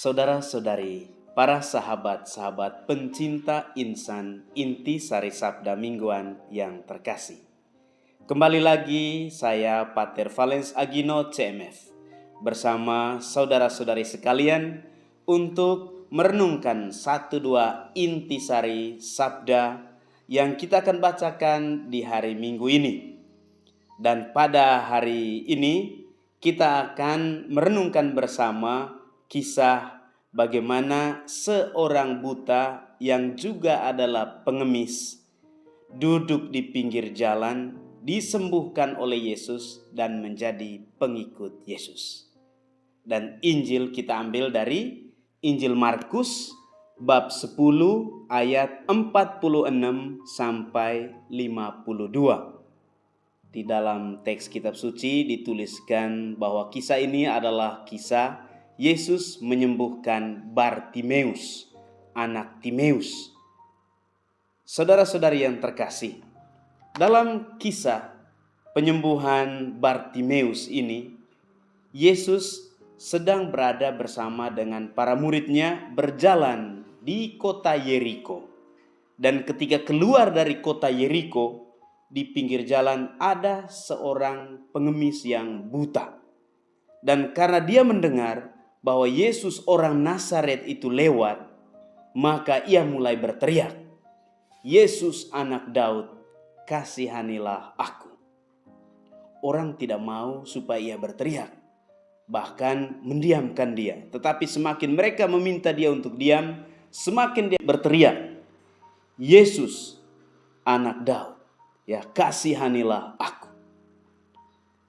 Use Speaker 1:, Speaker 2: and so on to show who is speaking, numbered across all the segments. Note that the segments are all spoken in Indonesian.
Speaker 1: Saudara-saudari, para sahabat-sahabat pencinta insan Intisari Sabda Mingguan yang terkasih. Kembali lagi saya Pater Valens Agino CMF bersama saudara-saudari sekalian untuk merenungkan 1-2 intisari sabda yang kita akan bacakan di hari Minggu ini. Dan pada hari ini kita akan merenungkan bersama kisah bagaimana seorang buta yang juga adalah pengemis duduk di pinggir jalan, disembuhkan oleh Yesus dan menjadi pengikut Yesus. Dan Injil kita ambil dari Injil Markus bab 10 ayat 46 sampai 52. Di dalam teks kitab suci dituliskan bahwa kisah ini adalah kisah Yesus menyembuhkan Bartimeus, anak Timeus. Saudara-saudari yang terkasih, dalam kisah penyembuhan Bartimeus ini, Yesus sedang berada bersama dengan para muridnya berjalan di kota Yeriko. Dan ketika keluar dari kota Yeriko, di pinggir jalan ada seorang pengemis yang buta. Dan karena dia mendengar bahwa Yesus orang Nazaret itu lewat, maka ia mulai berteriak, "Yesus anak Daud, kasihanilah aku." Orang tidak mau supaya ia berteriak, bahkan mendiamkan dia. Tetapi semakin mereka meminta dia untuk diam, semakin dia berteriak, "Yesus anak Daud, ya kasihanilah aku."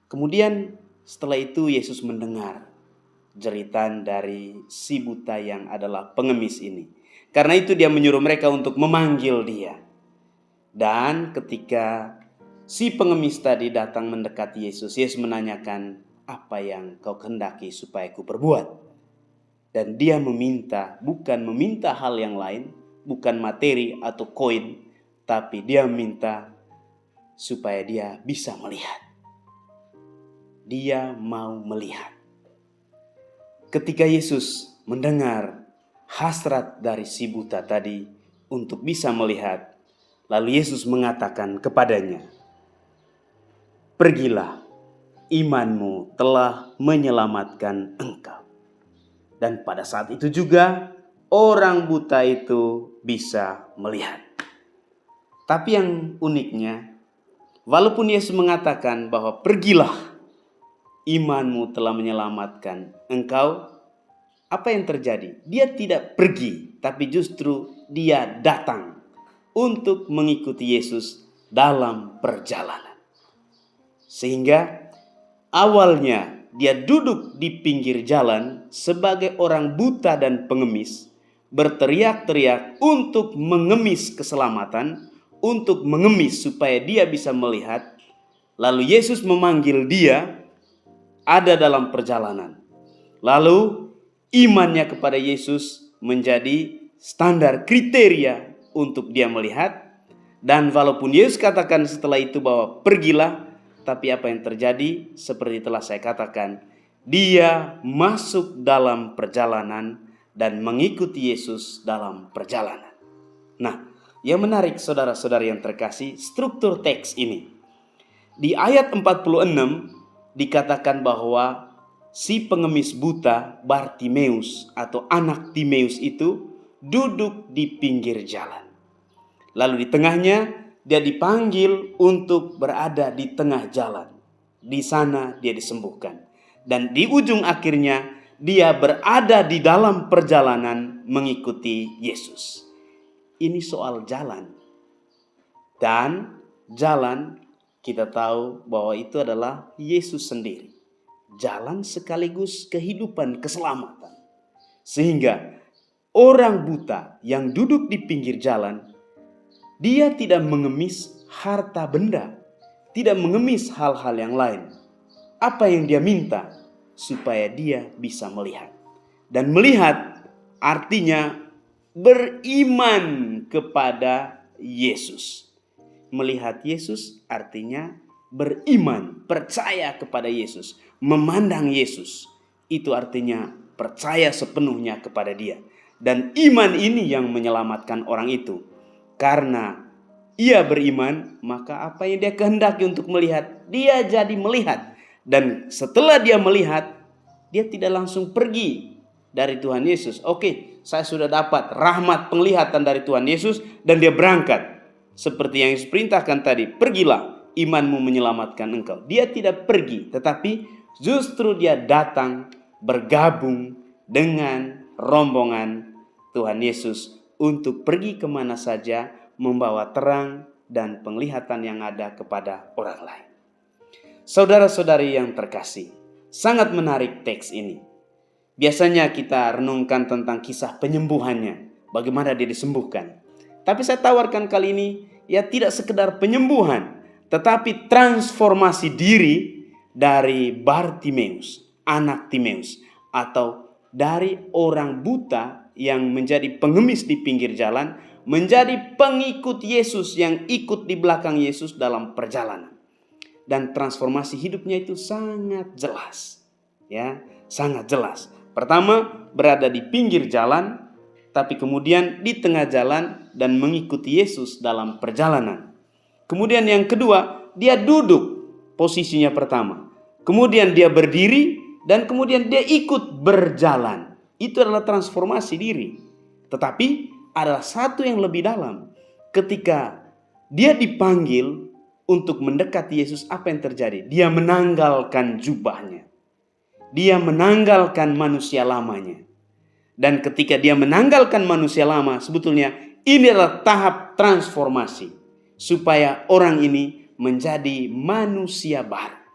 Speaker 1: Kemudian setelah itu Yesus mendengar jeritan dari si buta yang adalah pengemis ini. Karena itu dia menyuruh mereka untuk memanggil dia. Dan ketika si pengemis tadi datang mendekati Yesus, Yesus menanyakan, "Apa yang kau kehendaki supaya ku perbuat?" Dan dia bukan meminta hal yang lain, bukan materi atau koin, tapi dia meminta supaya dia bisa melihat. Dia mau melihat. Ketika Yesus mendengar hasrat dari si buta tadi untuk bisa melihat, lalu Yesus mengatakan kepadanya, "Pergilah, imanmu telah menyelamatkan engkau." Dan pada saat itu juga orang buta itu bisa melihat. Tapi yang uniknya, walaupun Yesus mengatakan bahwa pergilah, imanmu telah menyelamatkan engkau, apa yang terjadi? Dia tidak pergi, tapi justru dia datang untuk mengikuti Yesus dalam perjalanan. Sehingga awalnya dia duduk di pinggir jalan sebagai orang buta dan pengemis, berteriak-teriak untuk mengemis keselamatan, untuk mengemis supaya dia bisa melihat. Lalu Yesus memanggil dia ada dalam perjalanan. Lalu imannya kepada Yesus menjadi standar kriteria untuk dia melihat. Dan walaupun Yesus katakan setelah itu bahwa pergilah, tapi apa yang terjadi seperti telah saya katakan, dia masuk dalam perjalanan dan mengikuti Yesus dalam perjalanan. Nah, yang menarik saudara-saudari yang terkasih, struktur teks ini. Di ayat 46 dikatakan bahwa si pengemis buta Bartimeus atau anak Timeus itu duduk di pinggir jalan. Lalu di tengahnya dia dipanggil untuk berada di tengah jalan. Di sana dia disembuhkan. Dan di ujung akhirnya dia berada di dalam perjalanan mengikuti Yesus. Ini soal jalan. Dan jalan kita tahu bahwa itu adalah Yesus sendiri. Jalan sekaligus kehidupan keselamatan. Sehingga orang buta yang duduk di pinggir jalan, dia tidak mengemis harta benda, tidak mengemis hal-hal yang lain. Apa yang dia minta? Supaya dia bisa melihat. Dan melihat artinya beriman kepada Yesus. Melihat Yesus artinya beriman, percaya kepada Yesus, memandang Yesus. Itu artinya percaya sepenuhnya kepada Dia. Dan iman ini yang menyelamatkan orang itu. Karena ia beriman, maka apa yang dia kehendaki untuk melihat, dia jadi melihat. Dan setelah dia melihat, dia tidak langsung pergi dari Tuhan Yesus. Oke, saya sudah dapat rahmat penglihatan dari Tuhan Yesus dan dia berangkat. Seperti yang Yesus perintahkan tadi, pergilah, imanmu menyelamatkan engkau. Dia tidak pergi, tetapi justru dia datang bergabung dengan rombongan Tuhan Yesus untuk pergi kemana saja, membawa terang dan penglihatan yang ada kepada orang lain. Saudara-saudari yang terkasih, sangat menarik teks ini. Biasanya kita renungkan tentang kisah penyembuhannya, bagaimana dia disembuhkan. Tapi saya tawarkan kali ini, ya tidak sekedar penyembuhan, tetapi transformasi diri dari Bartimeus, anak Timeus, atau dari orang buta yang menjadi pengemis di pinggir jalan, menjadi pengikut Yesus yang ikut di belakang Yesus dalam perjalanan. Dan transformasi hidupnya itu sangat jelas. Ya, sangat jelas. Pertama, berada di pinggir jalan, tapi kemudian di tengah jalan dan mengikuti Yesus dalam perjalanan. Kemudian yang kedua, dia duduk posisinya pertama. Kemudian dia berdiri dan kemudian dia ikut berjalan. Itu adalah transformasi diri. Tetapi adalah satu yang lebih dalam. Ketika dia dipanggil untuk mendekati Yesus, apa yang terjadi? Dia menanggalkan jubahnya. Dia menanggalkan manusia lamanya. Dan ketika dia menanggalkan manusia lama, sebetulnya ini adalah tahap transformasi. Supaya orang ini menjadi manusia baru.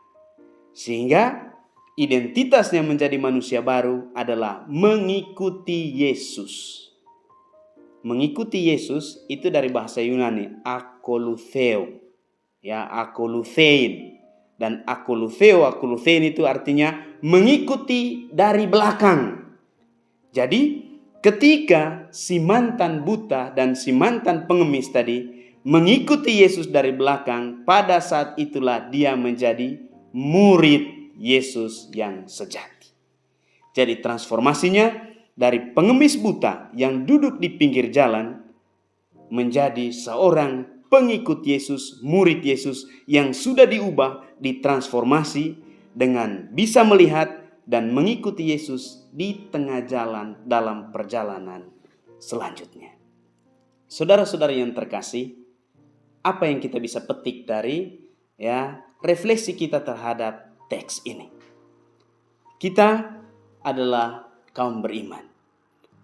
Speaker 1: Sehingga identitasnya menjadi manusia baru adalah mengikuti Yesus. Mengikuti Yesus itu dari bahasa Yunani, akolutheo. Ya, akoluthein. Dan akoluthein itu artinya mengikuti dari belakang. Jadi ketika si mantan buta dan si mantan pengemis tadi mengikuti Yesus dari belakang, pada saat itulah dia menjadi murid Yesus yang sejati. Jadi transformasinya dari pengemis buta yang duduk di pinggir jalan menjadi seorang pengikut Yesus, murid Yesus yang sudah diubah, ditransformasi dengan bisa melihat dan mengikuti Yesus di tengah jalan dalam perjalanan selanjutnya. Saudara-saudara yang terkasih, apa yang kita bisa petik dari refleksi kita terhadap teks ini? Kita adalah kaum beriman,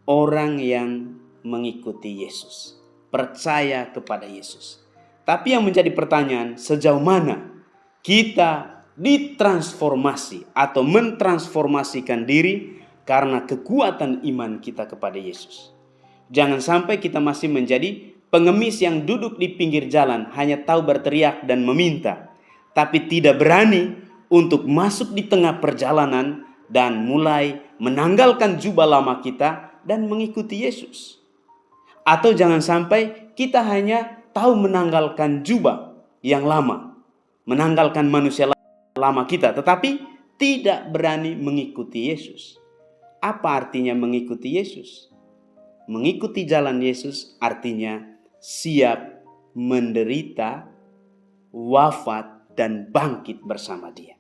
Speaker 1: orang yang mengikuti Yesus, percaya kepada Yesus. Tapi yang menjadi pertanyaan, sejauh mana kita ditransformasi atau mentransformasikan diri karena kekuatan iman kita kepada Yesus. Jangan sampai kita masih menjadi pengemis yang duduk di pinggir jalan, hanya tahu berteriak dan meminta, tapi tidak berani untuk masuk di tengah perjalanan dan mulai menanggalkan jubah lama kita dan mengikuti Yesus. Atau jangan sampai kita hanya tahu menanggalkan jubah yang lama, menanggalkan manusia lama kita, tetapi tidak berani mengikuti Yesus. Apa artinya mengikuti Yesus? Mengikuti jalan Yesus artinya siap menderita, wafat, dan bangkit bersama Dia.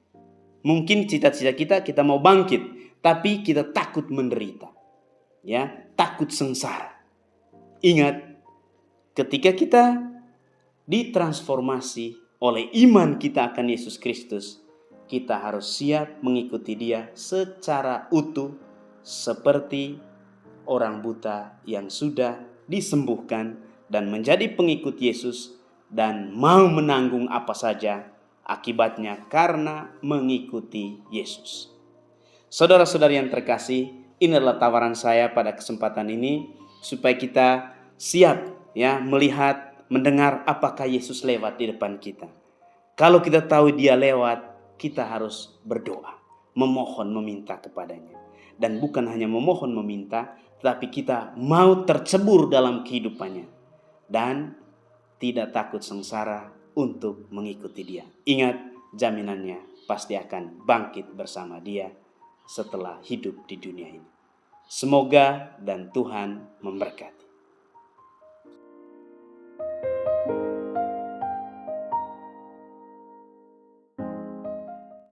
Speaker 1: Mungkin cita-cita kita mau bangkit, tapi kita takut menderita. Ya, takut sengsara. Ingat, ketika kita ditransformasi oleh iman kita akan Yesus Kristus, kita harus siap mengikuti Dia secara utuh seperti orang buta yang sudah disembuhkan dan menjadi pengikut Yesus dan mau menanggung apa saja akibatnya karena mengikuti Yesus. Saudara-saudari yang terkasih, ini adalah tawaran saya pada kesempatan ini supaya kita siap melihat, mendengar apakah Yesus lewat di depan kita. Kalau kita tahu Dia lewat, kita harus berdoa, memohon, meminta kepadanya. Dan bukan hanya memohon, meminta, tetapi kita mau tercebur dalam kehidupannya dan tidak takut sengsara untuk mengikuti Dia. Ingat, jaminannya pasti akan bangkit bersama Dia. setelah hidup di dunia ini. Semoga dan Tuhan memberkati.